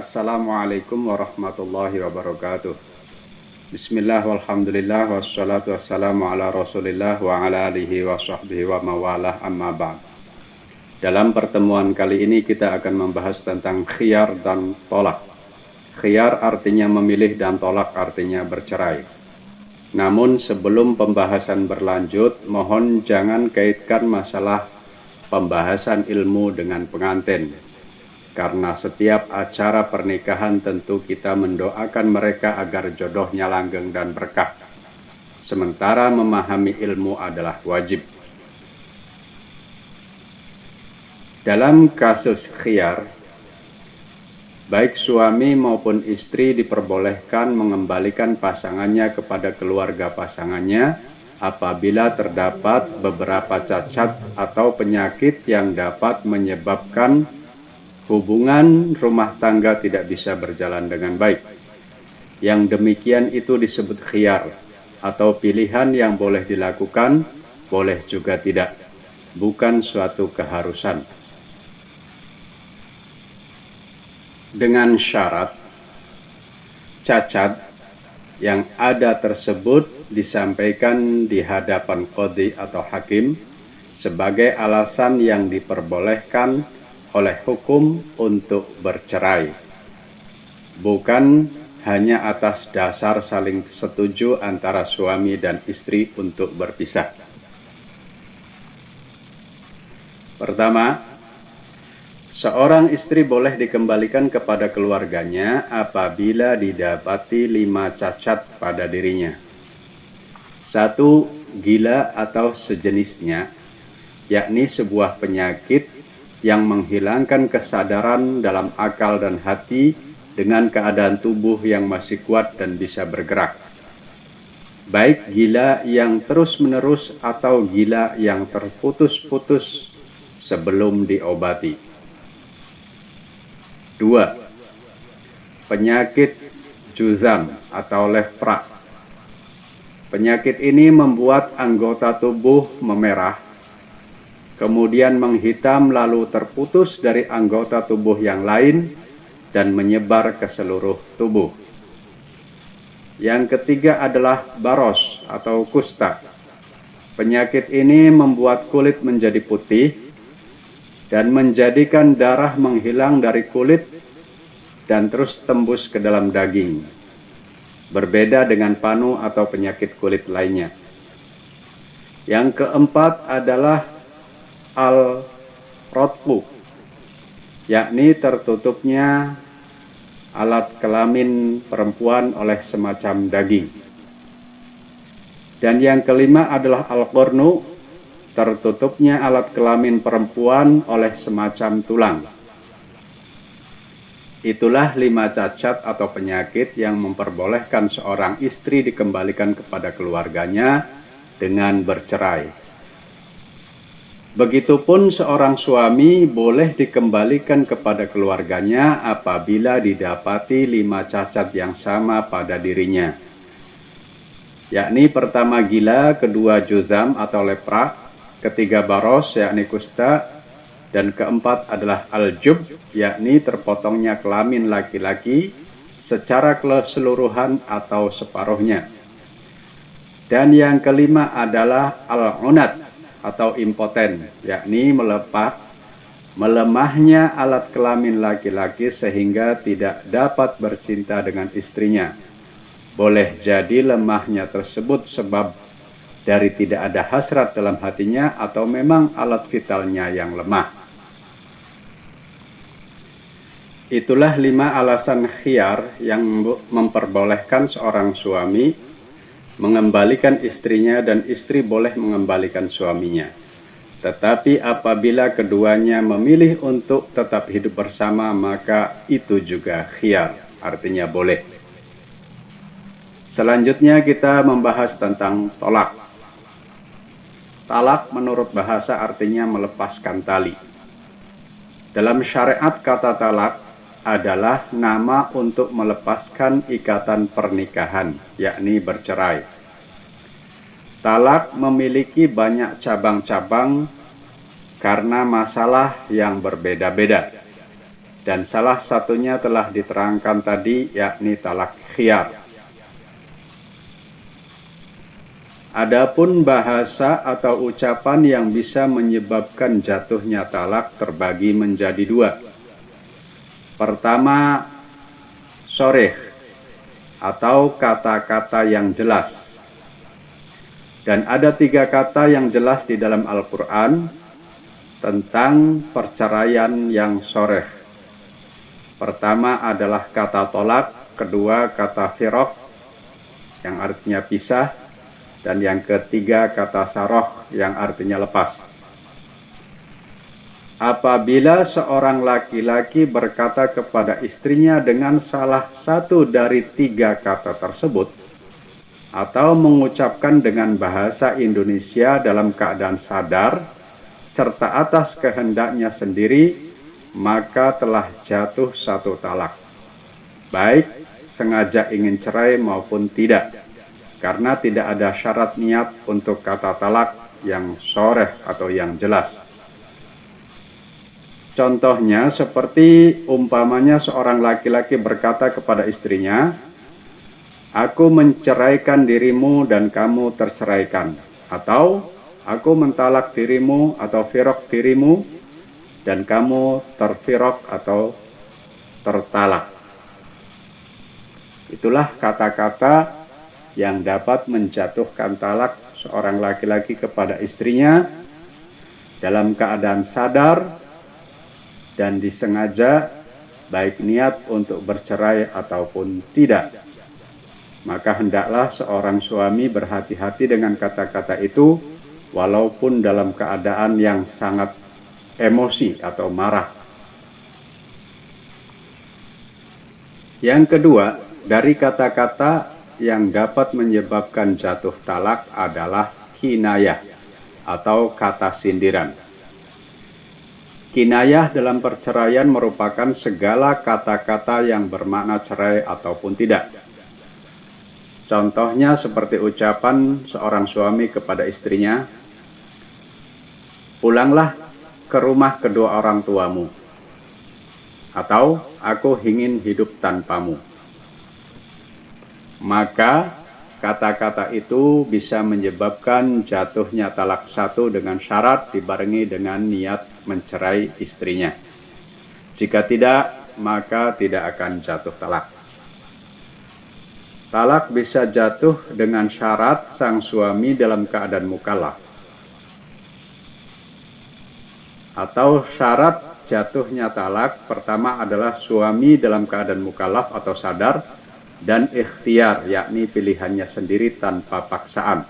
Assalamualaikum warahmatullahi wabarakatuh. Bismillah walhamdulillah wassalatu wassalamu ala rasulillah wa ala alihi wa sahbihi wa mawalah amma ba'd. Dalam pertemuan kali ini kita akan membahas tentang khiyar dan tolak. Khiyar artinya memilih dan tolak artinya bercerai. Namun sebelum pembahasan berlanjut, mohon jangan kaitkan masalah pembahasan ilmu dengan pengantin. Karena setiap acara pernikahan tentu kita mendoakan mereka agar jodohnya langgeng dan berkah. Sementara memahami ilmu adalah wajib. Dalam kasus khiyar, baik suami maupun istri diperbolehkan mengembalikan pasangannya kepada keluarga pasangannya apabila terdapat beberapa cacat atau penyakit yang dapat menyebabkan hubungan rumah tangga tidak bisa berjalan dengan baik. Yang demikian itu disebut khiyar atau pilihan yang boleh dilakukan, boleh juga tidak, bukan suatu keharusan. Dengan syarat cacat yang ada tersebut disampaikan di hadapan qadhi atau hakim sebagai alasan yang diperbolehkan oleh hukum untuk bercerai, bukan hanya atas dasar saling setuju antara suami dan istri untuk berpisah. Pertama, seorang istri boleh dikembalikan kepada keluarganya apabila didapati 5 cacat pada dirinya. 1. Gila atau sejenisnya, yakni sebuah penyakit yang menghilangkan kesadaran dalam akal dan hati dengan keadaan tubuh yang masih kuat dan bisa bergerak. Baik gila yang terus-menerus atau gila yang terputus-putus sebelum diobati. 2. Penyakit juzam atau lepra. Penyakit ini membuat anggota tubuh memerah, kemudian menghitam lalu terputus dari anggota tubuh yang lain dan menyebar ke seluruh tubuh. Yang ketiga adalah baros atau kusta. Penyakit ini membuat kulit menjadi putih dan menjadikan darah menghilang dari kulit dan terus tembus ke dalam daging. Berbeda dengan panu atau penyakit kulit lainnya. Yang keempat adalah al-rotbu, yakni tertutupnya alat kelamin perempuan oleh semacam daging. Dan yang kelima adalah al-qornu, tertutupnya alat kelamin perempuan oleh semacam tulang. Itulah 5 cacat atau penyakit yang memperbolehkan seorang istri dikembalikan kepada keluarganya dengan bercerai. Begitupun seorang suami boleh dikembalikan kepada keluarganya apabila didapati 5 cacat yang sama pada dirinya. Yakni pertama gila, kedua juzam atau lepra, ketiga baros yakni kusta, dan keempat adalah aljub yakni terpotongnya kelamin laki-laki secara keseluruhan atau separuhnya. Dan yang kelima adalah al-unat atau impoten, yakni melemahnya alat kelamin laki-laki sehingga tidak dapat bercinta dengan istrinya. Boleh jadi lemahnya tersebut sebab dari tidak ada hasrat dalam hatinya atau memang alat vitalnya yang lemah. Itulah 5 alasan khiyar yang memperbolehkan seorang suami mengembalikan istrinya dan istri boleh mengembalikan suaminya. Tetapi apabila keduanya memilih untuk tetap hidup bersama, maka itu juga khiyar, artinya boleh. Selanjutnya kita membahas tentang tolak. Talak menurut bahasa artinya melepaskan tali. Dalam syariat kata talak adalah nama untuk melepaskan ikatan pernikahan, yakni bercerai. Talak memiliki banyak cabang-cabang karena masalah yang berbeda-beda. Dan salah satunya telah diterangkan tadi, yakni talak khiyar. Adapun bahasa atau ucapan yang bisa menyebabkan jatuhnya talak terbagi menjadi dua. Pertama, soreh atau kata-kata yang jelas. Dan ada 3 kata yang jelas di dalam Al-Quran tentang perceraian yang soreh. Pertama adalah kata tolak, kedua kata firaq yang artinya pisah, dan yang ketiga kata saroh yang artinya lepas. Apabila seorang laki-laki berkata kepada istrinya dengan salah satu dari 3 kata tersebut, atau mengucapkan dengan bahasa Indonesia dalam keadaan sadar, serta atas kehendaknya sendiri, maka telah jatuh 1 talak, baik sengaja ingin cerai maupun tidak, karena tidak ada syarat niat untuk kata talak yang soreh atau yang jelas. Contohnya seperti umpamanya seorang laki-laki berkata kepada istrinya, "Aku menceraikan dirimu dan kamu terceraikan," atau "Aku mentalak dirimu atau firaq dirimu dan kamu terfiraq atau tertalak." Itulah kata-kata yang dapat menjatuhkan talak seorang laki-laki kepada istrinya dalam keadaan sadar dan disengaja, baik niat untuk bercerai ataupun tidak. Maka hendaklah seorang suami berhati-hati dengan kata-kata itu, walaupun dalam keadaan yang sangat emosi atau marah. Yang kedua, dari kata-kata yang dapat menyebabkan jatuh talak adalah kinayah atau kata sindiran. Kinayah dalam perceraian merupakan segala kata-kata yang bermakna cerai ataupun tidak. Contohnya seperti ucapan seorang suami kepada istrinya, "Pulanglah ke rumah kedua orang tuamu," atau "Aku ingin hidup tanpamu." Maka kata-kata itu bisa menyebabkan jatuhnya talak 1 dengan syarat dibarengi dengan niat mencerai istrinya. Jika tidak, maka tidak akan jatuh talak. Talak bisa jatuh dengan syarat sang suami dalam keadaan mukallaf, atau syarat jatuhnya talak pertama adalah suami dalam keadaan mukallaf atau sadar dan ikhtiar, yakni pilihannya sendiri tanpa paksaan.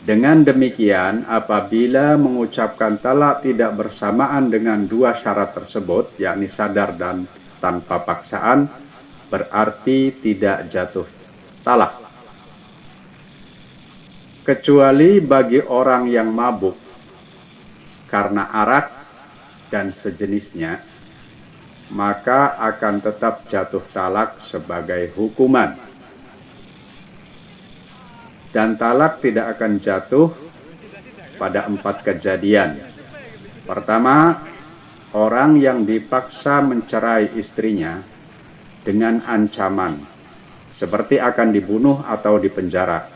Dengan demikian, apabila mengucapkan talak tidak bersamaan dengan 2 syarat tersebut, yakni sadar dan tanpa paksaan, berarti tidak jatuh talak. Kecuali bagi orang yang mabuk karena arak dan sejenisnya, maka akan tetap jatuh talak sebagai hukuman. Dan talak tidak akan jatuh pada 4 kejadian. Pertama, orang yang dipaksa mencerai istrinya dengan ancaman, seperti akan dibunuh atau dipenjara,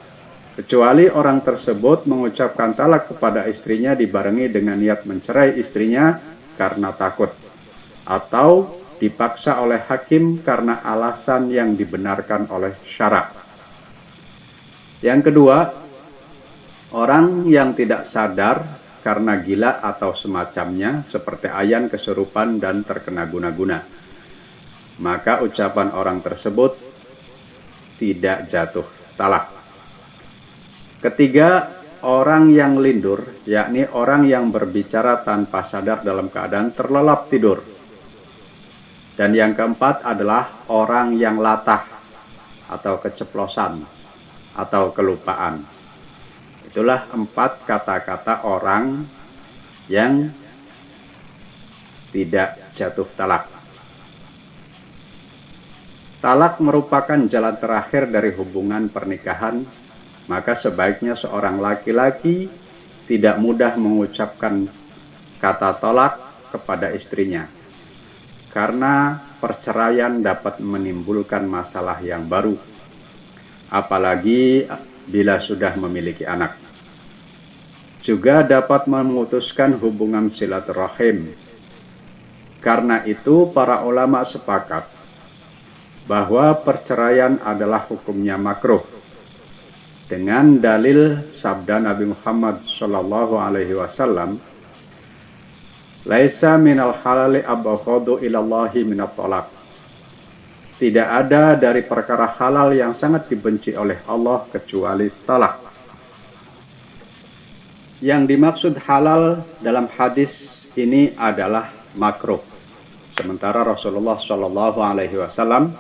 kecuali orang tersebut mengucapkan talak kepada istrinya dibarengi dengan niat mencerai istrinya karena takut, atau dipaksa oleh hakim karena alasan yang dibenarkan oleh syara. Yang kedua, orang yang tidak sadar karena gila atau semacamnya, seperti ayan, kesurupan, dan terkena guna-guna, maka ucapan orang tersebut tidak jatuh talak. Ketiga, orang yang lindur, yakni orang yang berbicara tanpa sadar dalam keadaan terlelap tidur. Dan yang keempat adalah orang yang latah atau keceplosan atau kelupaan. Itulah 4 kata-kata orang yang tidak jatuh talak. Talak merupakan jalan terakhir dari hubungan pernikahan, maka sebaiknya seorang laki-laki tidak mudah mengucapkan kata tolak kepada istrinya. karena perceraian dapat menimbulkan masalah yang baru, apalagi bila sudah memiliki anak. Juga dapat memutuskan hubungan silaturahim. Karena itu para ulama sepakat bahwa perceraian adalah hukumnya makruh dengan dalil sabda Nabi Muhammad sallallahu alaihi wasallam, "Laisa minal halali abghadu ilallahi minat talaq." Tidak ada dari perkara halal yang sangat dibenci oleh Allah kecuali talak. Yang dimaksud halal dalam hadis ini adalah makruh. Sementara Rasulullah Shallallahu Alaihi Wasallam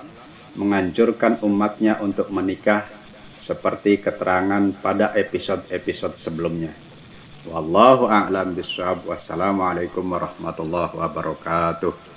menganjurkan umatnya untuk menikah seperti keterangan pada episode-episode sebelumnya. Wallahu a'lam bishawab. Wassalamualaikum warahmatullahi wabarakatuh.